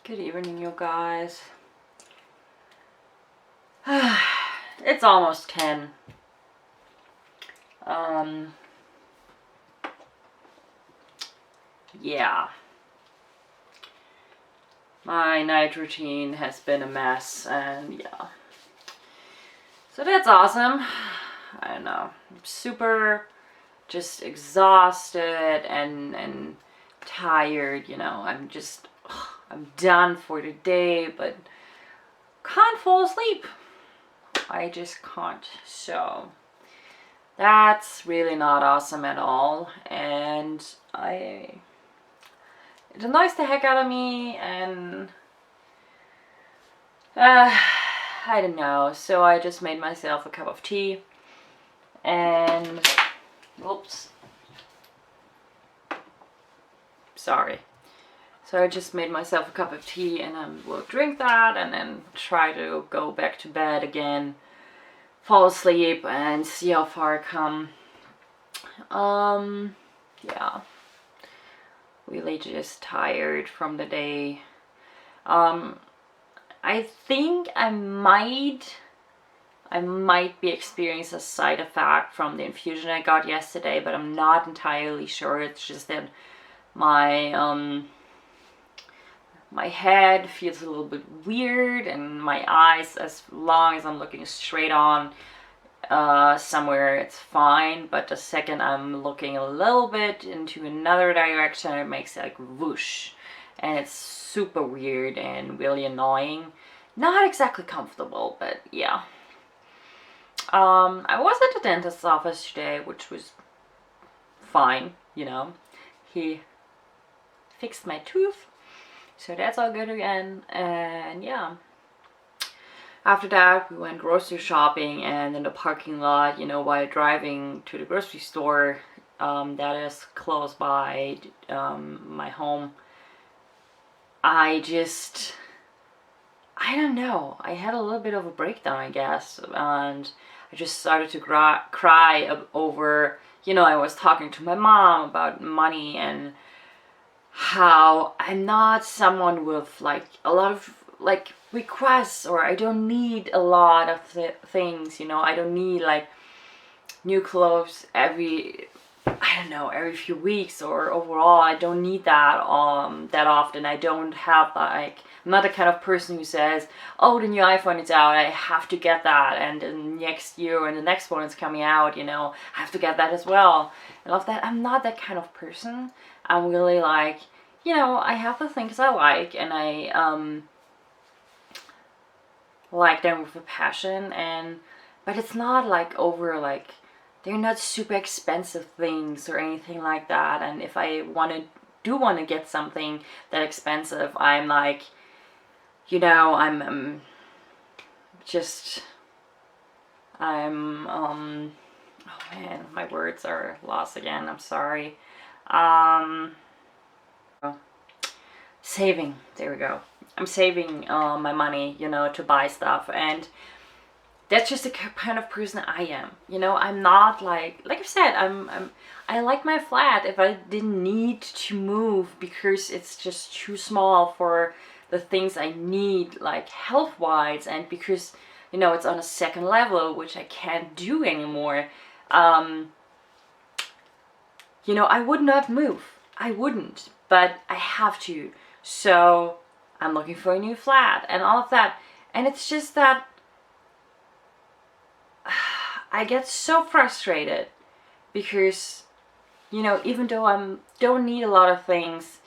Good evening, you guys. It's almost 10. Yeah. My night routine has been a mess, and yeah. So that's awesome. I don't know. I'm super just exhausted and tired, you know. I'm done for the day, but can't fall asleep. I just can't. So that's really not awesome at all, and it annoys the heck out of me, and I don't know. So I just made myself a cup of tea, and oops, sorry. So I just made myself a cup of tea, and I will drink that and then try to go back to bed again, fall asleep, and see how far I come. Yeah. Really just tired from the day. I think I might be experiencing a side effect from the infusion I got yesterday, but I'm not entirely sure. It's just that my head feels a little bit weird, and my eyes, as long as I'm looking straight on somewhere, it's fine, but the second I'm looking a little bit into another direction, it makes like whoosh, and it's super weird and really annoying. Not exactly comfortable, but yeah. I was at the dentist's office today, which was fine, you know. He fixed my tooth, so that's all good again, and yeah. After that, we went grocery shopping, and in the parking lot, you know, while driving to the grocery store that is close by my home, I don't know, I had a little bit of a breakdown, I guess, and I just started to cry over, you know, I was talking to my mom about money and how I'm not someone with like a lot of like requests, or I don't need a lot of things, you know. I don't need like new clothes every few weeks, or overall I don't need that that often. I don't have like, I'm not the kind of person who says, oh, the new iPhone is out, I have to get that, and then next year when the next one is coming out, you know, I have to get that as well. I love that. I'm not that kind of person. I'm really like, you know, I have the things I like, and I like them with a passion, but it's not like over, like, they're not super expensive things or anything like that. And if I do want to get something that expensive, I'm like, you know, I'm oh man, my words are lost again, I'm sorry. Saving, there we go. I'm saving my money, you know, to buy stuff, and that's just the kind of person I am. You know, I'm not like I said, I like my flat. If I didn't need to move because it's just too small for the things I need, like health-wise, and because, you know, it's on a second level, which I can't do anymore, you know, I would not move. I wouldn't, but I have to. So I'm looking for a new flat and all of that. And it's just that I get so frustrated because, you know, even though I don't need a lot of things,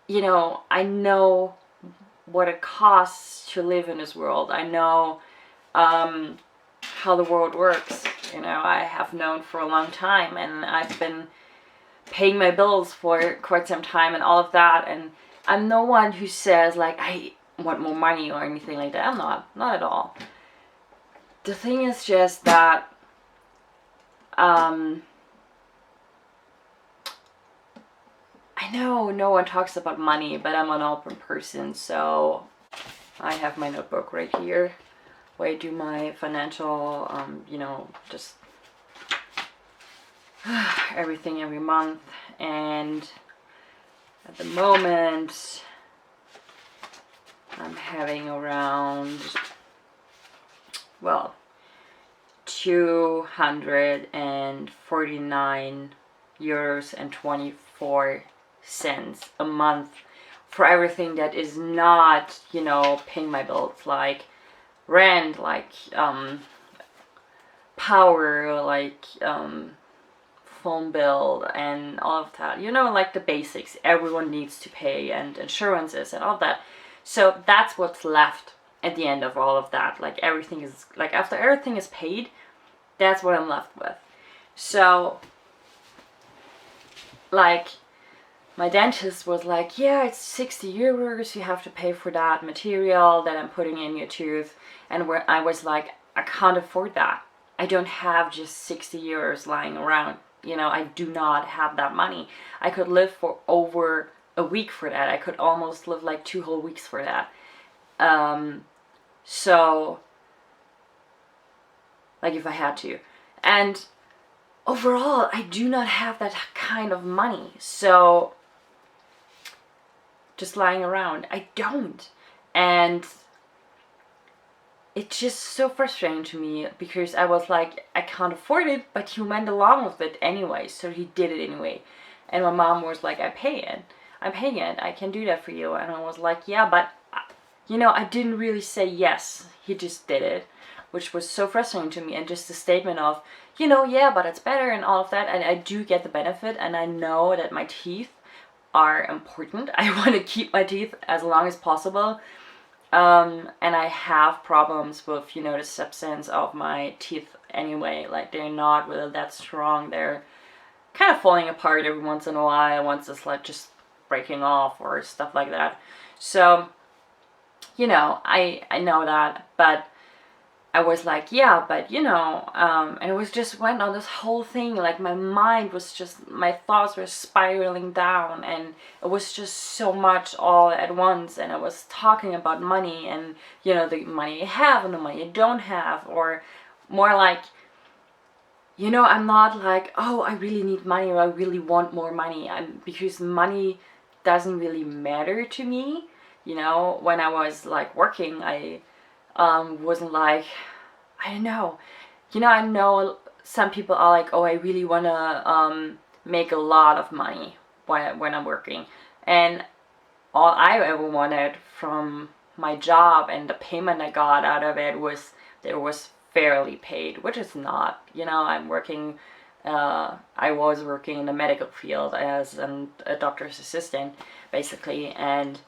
you know, I know what it costs to live in this world. I know how the world works. You know, I have known for a long time, and I've been paying my bills for quite some time and all of that, and I'm no one who says like I want more money or anything like that. I'm not at all. The thing is just that I know no one talks about money, but I'm an open person, so I have my notebook right here where I do my financial, you know, just everything every month. And at the moment, I'm having around, well, 249 euros and 24 cents a month for everything that is not, you know, paying my bills, like rent, like power, like phone bill and all of that, you know, like the basics everyone needs to pay, and insurances and all that. So that's what's left at the end of all of that. Like everything is, like after everything is paid, that's what I'm left with. So like my dentist was like, yeah, it's 60 euros you have to pay for that material that I'm putting in your tooth. And where I was like, I can't afford that. I don't have just 60 euros lying around. You know, I do not have that money. I could live for over a week for that. I could almost live like 2 whole weeks for that. So, like if I had to. And overall, I do not have that kind of money. So, just lying around, I don't. And it's just so frustrating to me because I was like, I can't afford it, but he went along with it anyway, so he did it anyway. And my mom was like, I'm paying it, I can do that for you. And I was like, yeah, but you know, I didn't really say yes, he just did it, which was so frustrating to me. And just the statement of, you know, yeah, but it's better and all of that, and I do get the benefit, and I know that my teeth are important. I want to keep my teeth as long as possible. And I have problems with, you know, the substance of my teeth anyway. Like they're not really that strong. They're kind of falling apart every once in a while. Once it's like just breaking off or stuff like that. So, you know, I know that, but I was like, yeah, but you know, and it was just went on this whole thing. Like my mind was just, my thoughts were spiraling down, and it was just so much all at once. And I was talking about money, and you know, the money you have and the money you don't have, or more like, you know, I'm not like, oh, I really need money or I really want more money. Because money doesn't really matter to me. You know, when I was like working, I wasn't like, I don't know, you know, I know some people are like, oh, I really want to make a lot of money when I'm working, and all I ever wanted from my job and the payment I got out of it was that it was fairly paid, which is not. You know, I was working in the medical field as a doctor's assistant basically, and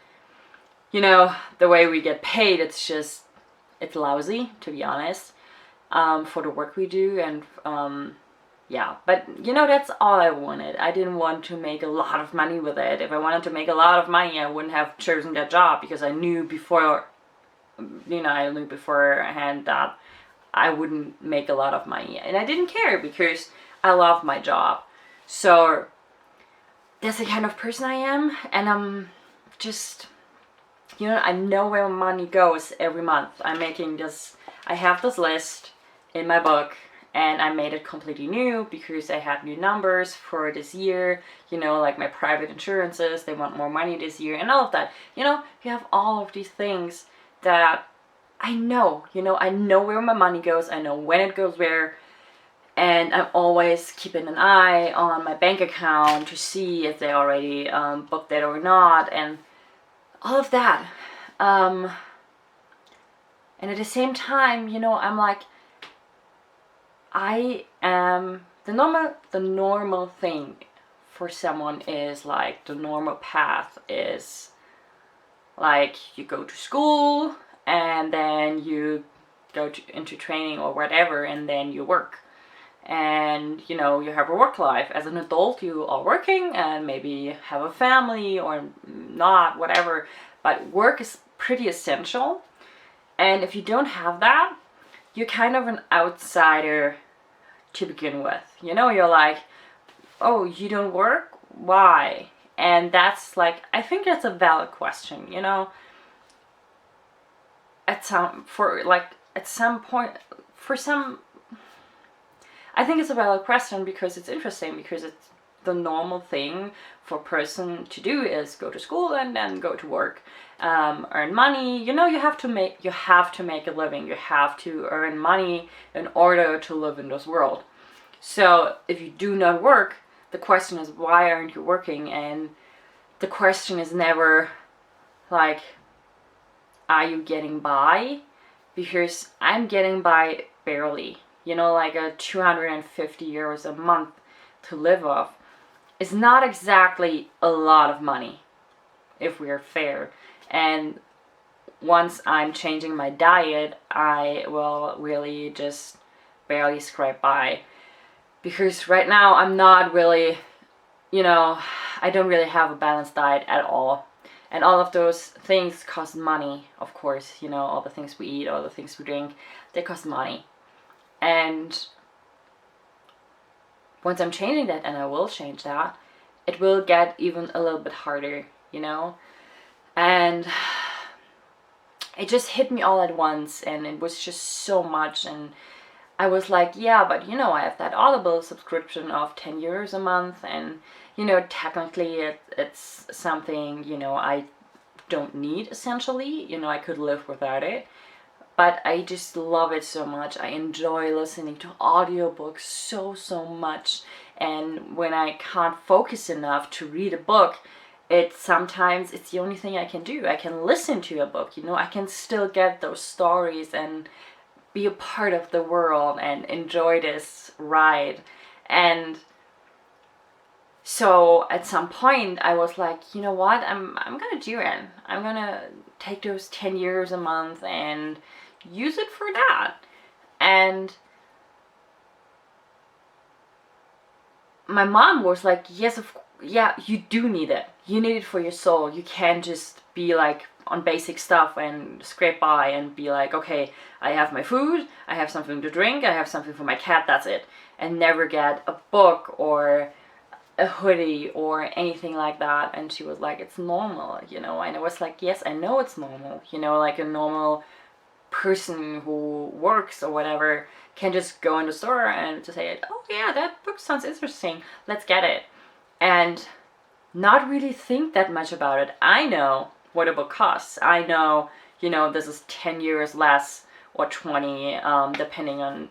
you know, the way we get paid, it's lousy, to be honest, for the work we do. And yeah, but you know, that's all I wanted. I didn't want to make a lot of money with it. If I wanted to make a lot of money, I wouldn't have chosen that job, because I knew beforehand that I wouldn't make a lot of money, and I didn't care because I love my job. So that's the kind of person I am, and I'm just, you know, I know where money goes every month. I have this list in my book, and I made it completely new because I had new numbers for this year. You know, like my private insurances, they want more money this year and all of that. You know, you have all of these things that I know, you know, I know where my money goes. I know when it goes where. And I'm always keeping an eye on my bank account to see if they already booked it or not, and all of that. And at the same time, you know, I'm like, I am the normal thing for someone is like, the normal path is like, you go to school and then you go into training or whatever, and then you work. And you know, you have a work life. As an adult, you are working and maybe have a family or not, whatever, but work is pretty essential. And if you don't have that, you're kind of an outsider to begin with. You know, you're like, oh, you don't work? Why? And that's like, I think that's a valid question, you know. At some point, I think it's a valid question because it's interesting, because the normal thing for a person to do is go to school and then go to work, earn money. You have to make a living. You have to earn money in order to live in this world. So if you do not work, the question is, why aren't you working? And the question is never like, are you getting by? Because I'm getting by barely. Like a 250 euros a month to live off is not exactly a lot of money, if we're fair. And once I'm changing my diet, I will really just barely scrape by. Because right now I'm not really, I don't really have a balanced diet at all. And all of those things cost money, of course. All the things we eat, all the things we drink, they cost money. And once I'm changing that, and I will change that, it will get even a little bit harder, And it just hit me all at once, and it was just so much. And I was like, yeah, but I have that Audible subscription of 10 euros a month, and technically it's something I don't need, essentially. I could live without it, but I just love it so much. I enjoy listening to audiobooks so much, and when I can't focus enough to read a book, sometimes it's the only thing I can do. I can listen to a book. I can still get those stories and be a part of the world and enjoy this ride. And so at some point I was like, you know what, I'm gonna do it. I'm gonna take those 10 euros a month and use it for that. And my mom was like, yeah, you do need it. You need it for your soul. You can't just be like on basic stuff and scrape by and be like, okay, I have my food, I have something to drink, I have something for my cat, that's it. And never get a book or a hoodie or anything like that. And she was like, it's normal, and I was like, yes, I know it's normal, like a normal person who works or whatever can just go in the store and just say, oh yeah, that book sounds interesting, let's get it. And not really think that much about it. I know what a book costs. I know, this is 10 euros less or 20, depending on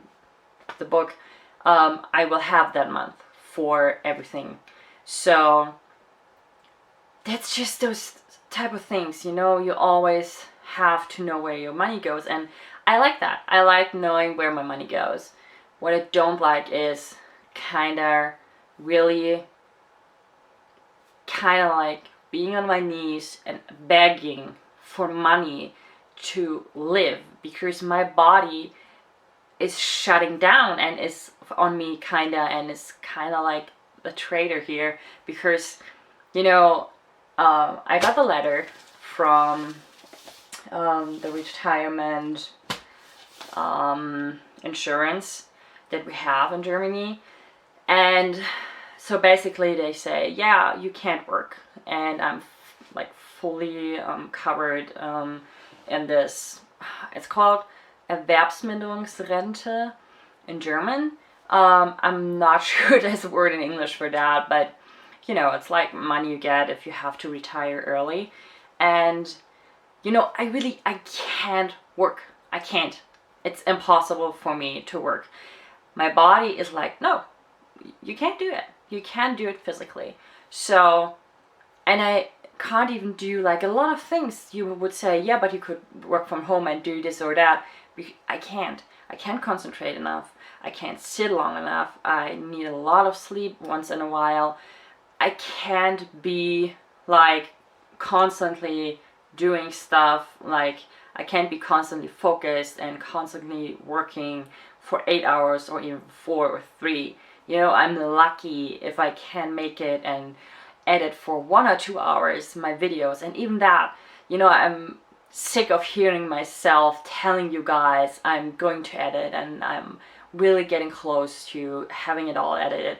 the book, I will have that month for everything. So that's just those type of things, you always have to know where your money goes. And I like that. I like knowing where my money goes. What I don't like is really like being on my knees and begging for money to live, because my body is shutting down and is on me and is like the traitor here, because I got the letter from the retirement insurance that we have in Germany. And so basically they say, yeah, you can't work, and I'm like fully covered in this. It's called Erwerbsminderungsrente in German. I'm not sure there's a word in English for that, but it's like money you get if you have to retire early. And I can't work. I can't. It's impossible for me to work. My body is like, no, you can't do it. You can't do it physically. So, and I can't even do like a lot of things. You would say, yeah, but you could work from home and do this or that. I can't. I can't concentrate enough. I can't sit long enough. I need a lot of sleep once in a while. I can't be like constantly doing stuff. Like I can't be constantly focused and constantly working for 8 hours or even 4 or 3. I'm lucky if I can make it and edit for 1 or 2 hours my videos. And even that, I'm sick of hearing myself telling you guys I'm going to edit, and I'm really getting close to having it all edited.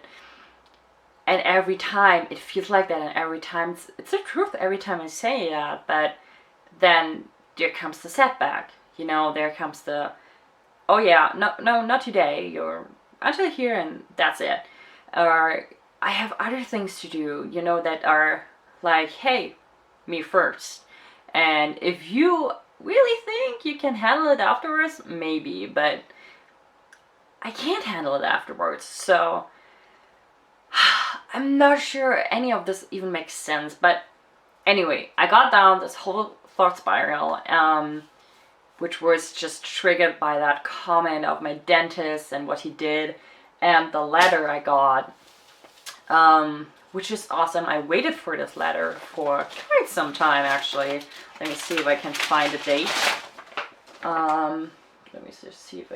And every time it feels like that, and every time it's the truth every time I say that, but then there comes the setback. There comes the, oh yeah, no, not today, you're until here and that's it. Or I have other things to do, that are like, hey, me first. And if you really think you can handle it afterwards, maybe, but I can't handle it afterwards. So I'm not sure any of this even makes sense. But anyway, I got down this whole thought spiral, which was just triggered by that comment of my dentist and what he did, and the letter I got, which is awesome. I waited for this letter for quite some time, actually. Let me see if I can find a date. Let me just see if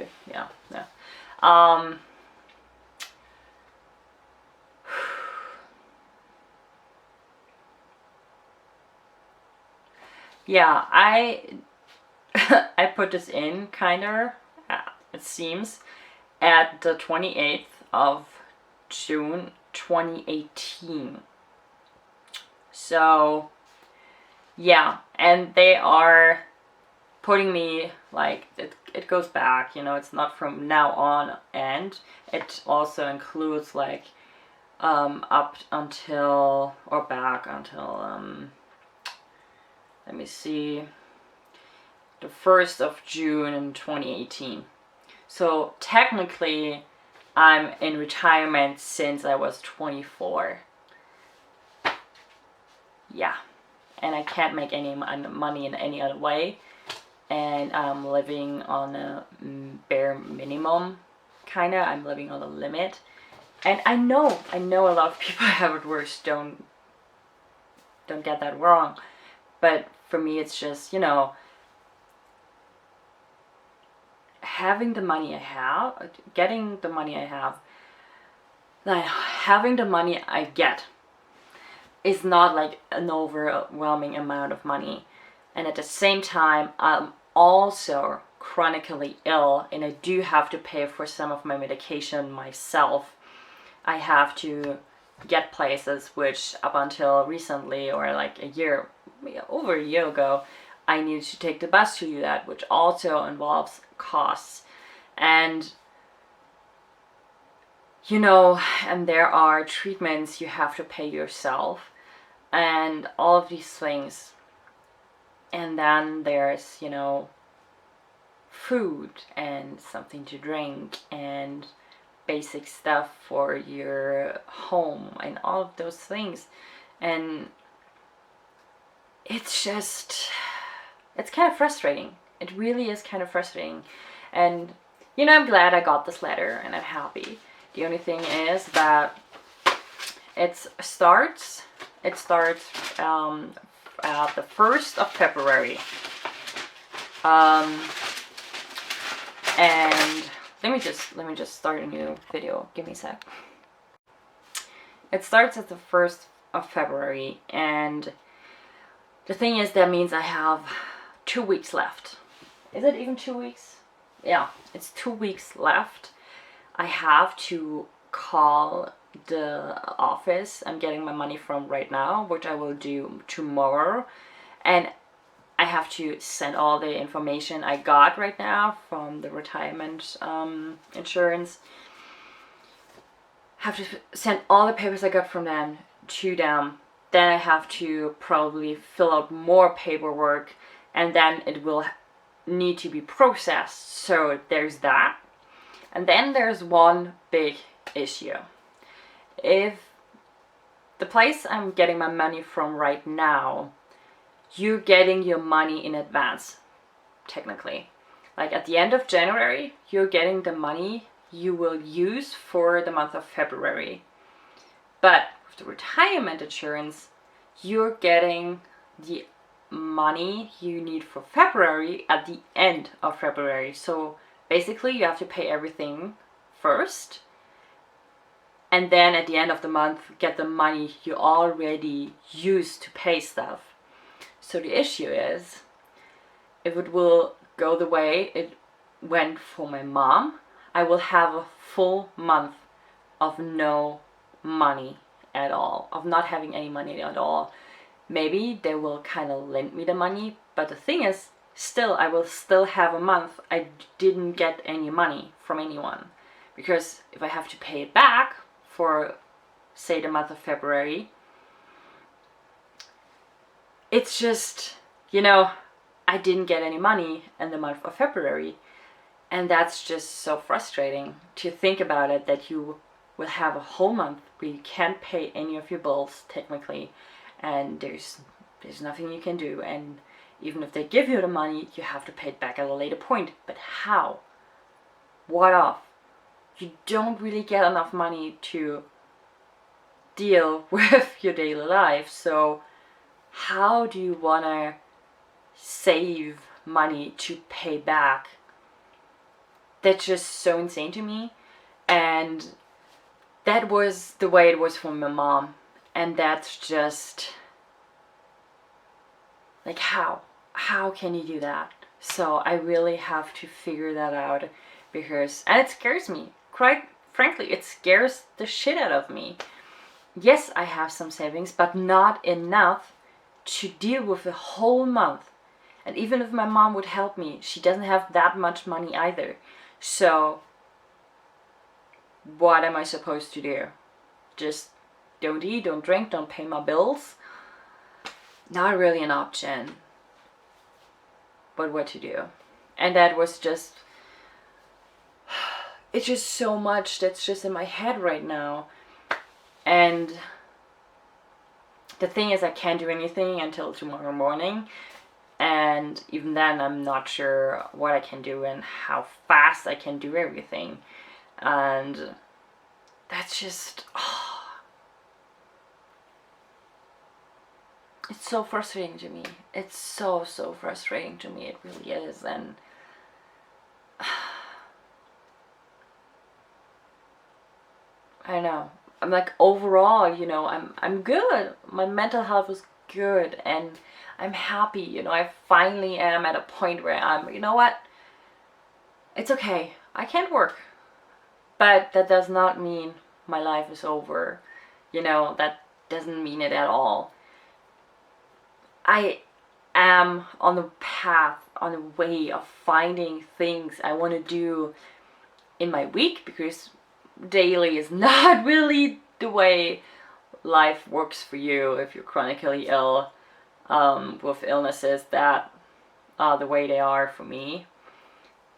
yeah, I put this in it seems, at the 28th of June 2018. So yeah, and they are putting me, like, it goes back, it's not from now on, and it also includes, like, up until, or back until, let me see, the 1st of June in 2018. So technically, I'm in retirement since I was 24. Yeah. And I can't make any money in any other way. And I'm living on a bare minimum, kinda. I'm living on a limit. And I know a lot of people have it worse. Don't get that wrong. But for me, it's just, having the money I have, getting the money I have, having the money I get is not like an overwhelming amount of money. And at the same time, I'm also chronically ill, and I do have to pay for some of my medication myself. I have to get places, which up until recently, or like over a year ago, I needed to take the bus to do that, which also involves costs. And and there are treatments you have to pay yourself, and all of these things. And then there's, food and something to drink and basic stuff for your home and all of those things. And it's kind of frustrating. It really is kind of frustrating. And, I'm glad I got this letter, and I'm happy. The only thing is that it starts at the 1st of February. And let me just start a new video. Give me a sec. It starts at the 1st of February, and the thing is, that means I have 2 weeks left. Is it even 2 weeks? Yeah, it's 2 weeks left. I have to call the office I'm getting my money from right now, which I will do tomorrow, and I have to send all the information I got right now from the retirement insurance. Have to send all the papers I got from them to them. Then I have to probably fill out more paperwork, and then it will need to be processed. So there's that. And then there's one big issue. If the place I'm getting my money from right now, you're getting your money in advance, technically. Like at the end of January, you're getting the money you will use for the month of February. But with the retirement insurance, you're getting the money you need for February at the end of February. So basically you have to pay everything first, and then at the end of the month get the money you already used to pay stuff. So the issue is, if it will go the way it went for my mom, I will have a full month of no money at all, of not having any money at all. Maybe they will kind of lend me the money, but the thing is, still, I will still have a month I didn't get any money from anyone. Because if I have to pay it back for say the month of February, it's just, I didn't get any money in the month of February. And that's just so frustrating to think about it, that you will have a whole month where you can't pay any of your bills technically, and there's nothing you can do. And even if they give you the money, you have to pay it back at a later point. But how? What of? You don't really get enough money to deal with your daily life. So how do you want to save money to pay back? That's just so insane to me. And that was the way it was for my mom. And that's just like, how can you do that? So I really have to figure that out, because, and it scares me, quite frankly, it scares the shit out of me. Yes, I have some savings, but not enough to deal with the whole month. And even if my mom would help me, she doesn't have that much money either. So what am I supposed to do? Just don't eat, don't drink, don't pay my bills? Not really an option. But what to do? And that was just, it's just so much that's just in my head right now. And the thing is, I can't do anything until tomorrow morning. And even then, I'm not sure what I can do and how fast I can do everything. And that's just, it's so frustrating to me. It's so frustrating to me. It really is. And I don't know. I'm like, overall, I'm good. My mental health was good, and I'm happy. I finally am at a point where I'm, you know what? It's okay. I can't work. But that does not mean my life is over. That doesn't mean it at all. I am on the path, on the way of finding things I want to do in my week, because daily is not really the way life works for you if you're chronically ill, with illnesses that are the way they are for me.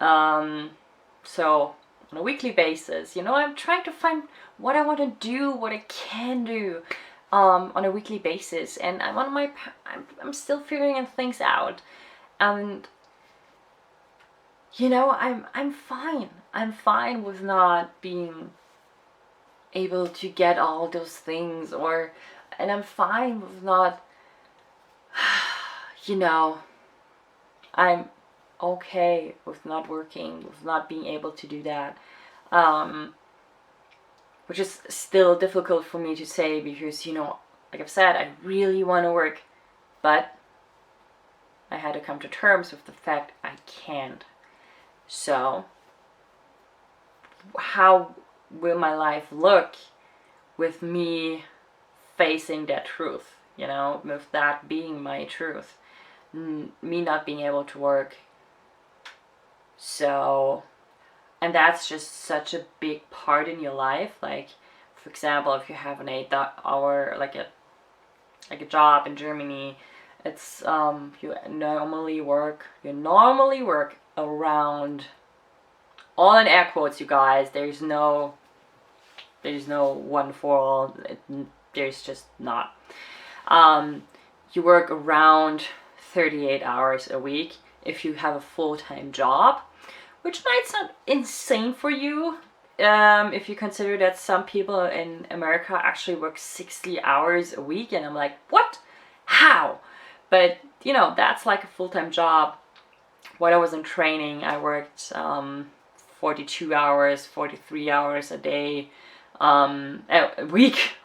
So on a weekly basis, I'm trying to find what I want to do, what I can do on a weekly basis, and I'm still figuring things out. And I'm fine. I'm fine with not being able to get all those things, and I'm fine with not, I'm okay with not working, with not being able to do that, which is still difficult for me to say, because, like I've said, I really want to work, but I had to come to terms with the fact I can't. So how will my life look with me facing that truth, with that being my truth, me not being able to work? So, and that's just such a big part in your life. Like, for example, if you have an 8-hour, like a job in Germany, it's you normally work around, all in air quotes, you guys, there's no one for all, there's just not, you work around 38 hours a week if you have a full-time job, which might sound insane for you, if you consider that some people in America actually work 60 hours a week, and I'm like, what? How? But that's like a full-time job. When I was in training, I worked 42 hours, 43 hours a day, a week,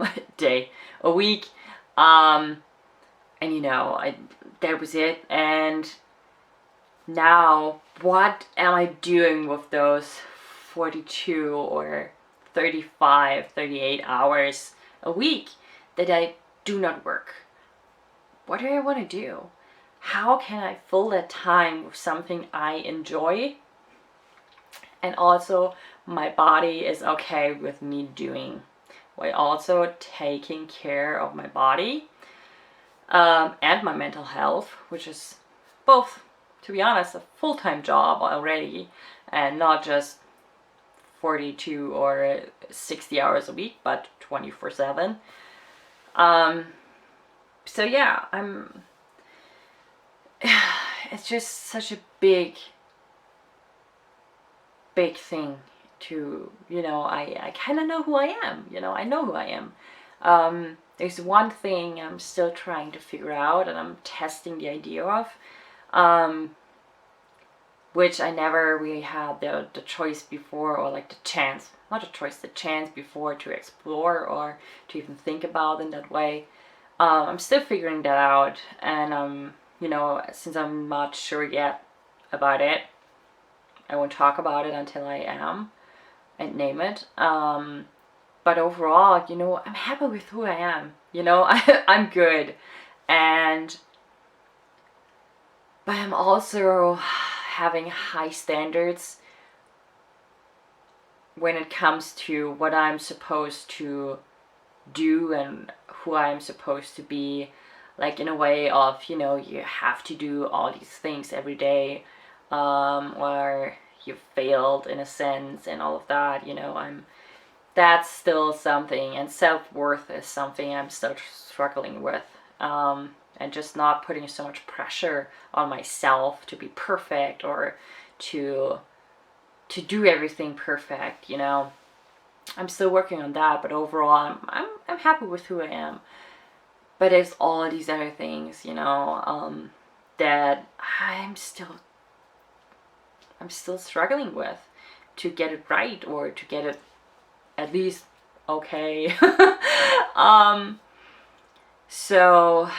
a week, and that was it. And now, what am I doing with those 42 or 35, 38 hours a week that I do not work? What do I want to do? How can I fill that time with something I enjoy? And also, my body is okay with me doing while also taking care of my body and my mental health, which is both, to be honest, a full-time job already, and not just 42 or 60 hours a week, but 24/7. So yeah, it's just such a big thing to, I kind of know who I am, I know who I am. There's one thing I'm still trying to figure out, and I'm testing the idea of, which I never really had the choice before, or like the chance, not a choice, the chance before to explore or to even think about in that way. I'm still figuring that out, and since I'm not sure yet about it, I won't talk about it until I am and name it. But overall, I'm happy with who I am. I'm good, but I'm also having high standards when it comes to what I'm supposed to do and who I'm supposed to be, like in a way of, you have to do all these things every day, or you failed in a sense and all of that. That's still something, and self-worth is something I'm still struggling with, and just not putting so much pressure on myself to be perfect or to do everything perfect. I'm still working on that, but overall I'm happy with who I am. But there's all these other things, that I'm still struggling with, to get it right, or to get it at least okay. So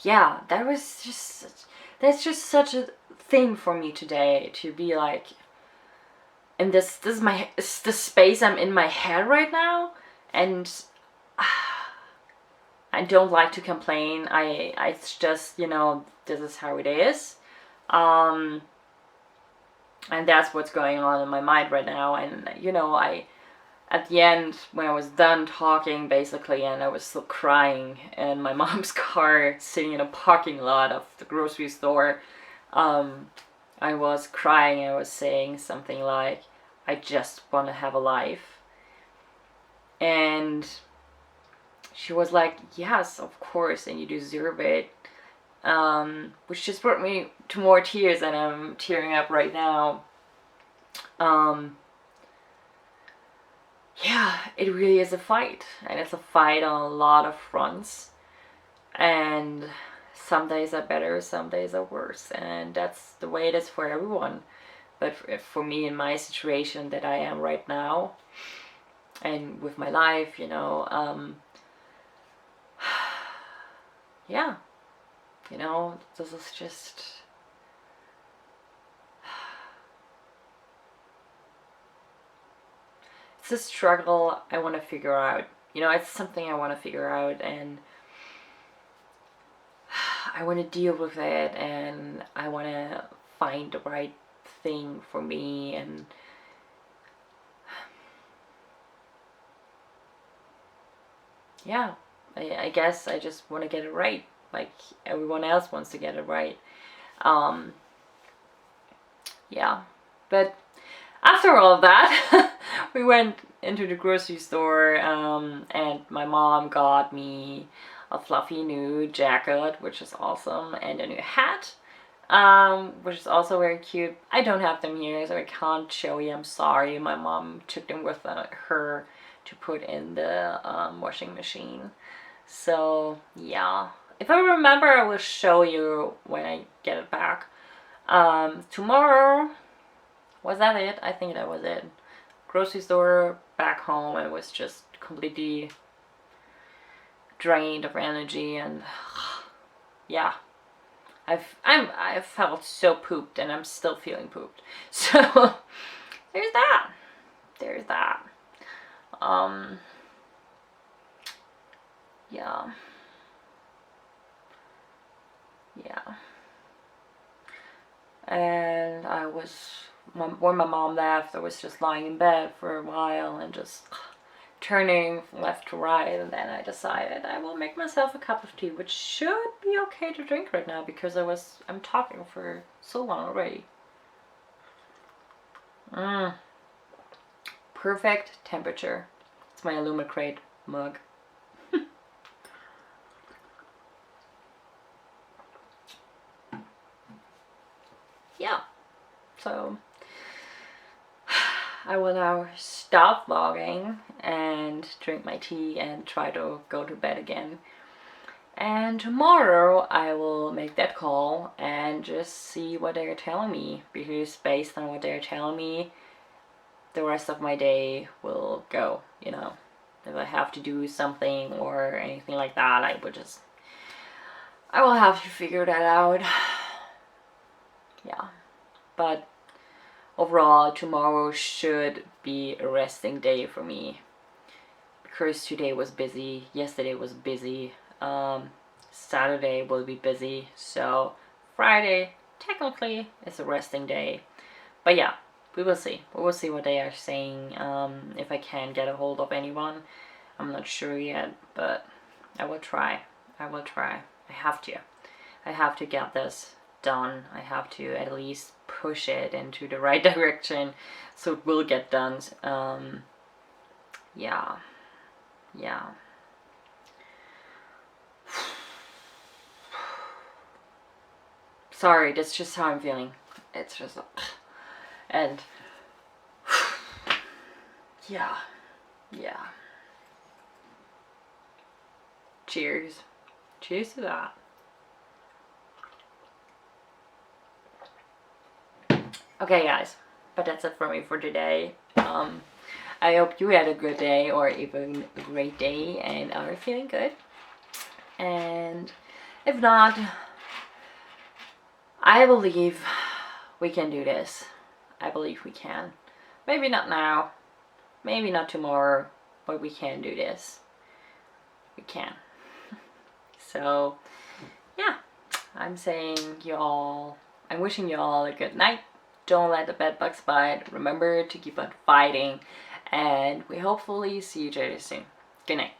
yeah, that's just such a thing for me today, to be like, and this is the space I'm in my head right now, and I don't like to complain. It's just, this is how it is. And that's what's going on in my mind right now. And at the end, when I was done talking basically, and I was still crying in my mom's car, sitting in a parking lot of the grocery store, I was crying. I was saying something like, I just want to have a life. And she was like, yes, of course, and you deserve it. Which just brought me to more tears, and I'm tearing up right now. Yeah, it really is a fight, and it's a fight on a lot of fronts, and some days are better, some days are worse, and that's the way it is for everyone. But for me, in my situation that I am right now, and with my life, yeah, this is just, it's a struggle I want to figure out. It's something I want to figure out, and I want to deal with it, and I want to find the right thing for me, and yeah, I guess I just want to get it right, like everyone else wants to get it right. Yeah, but after all of that, we went into the grocery store, and my mom got me a fluffy new jacket, which is awesome, and a new hat, which is also very cute. I don't have them here, so I can't show you. I'm sorry. My mom took them with her to put in the washing machine. So yeah, if I remember, I will show you when I get it back. Tomorrow, was that it? I think that was it. Grocery store, back home. I was just completely drained of energy, and yeah, I've felt so pooped, and I'm still feeling pooped. So there's that. Yeah. And when my mom left, I was just lying in bed for a while and just turning from left to right, and then I decided I will make myself a cup of tea, which should be okay to drink right now because I'm talking for so long already. Perfect temperature. It's my Illumicrate mug. Yeah, so I will now stop vlogging and drink my tea and try to go to bed again. And tomorrow I will make that call and just see what they're telling me, because based on what they're telling me, the rest of my day will go, you know. If I have to do something or anything like that, I will have to figure that out. Yeah, but overall tomorrow should be a resting day for me, because today was busy, yesterday was busy, Saturday will be busy, so Friday technically is a resting day. But yeah, we will see what they are saying. If I can get a hold of anyone, I'm not sure yet, but I will try. I have to get this done. I have to at least push it into the right direction so it will get done. Yeah. Sorry, that's just how I'm feeling. It's just, and yeah. Cheers to that. Okay guys, but that's it for me for today. I hope you had a good day or even a great day and are feeling good. And if not, I believe we can do this. I believe we can. Maybe not now, maybe not tomorrow, but we can do this. We can. So yeah, I'm wishing you all a good night. Don't let the bed bugs bite. Remember to keep on fighting, and we hopefully see each other soon. Good night.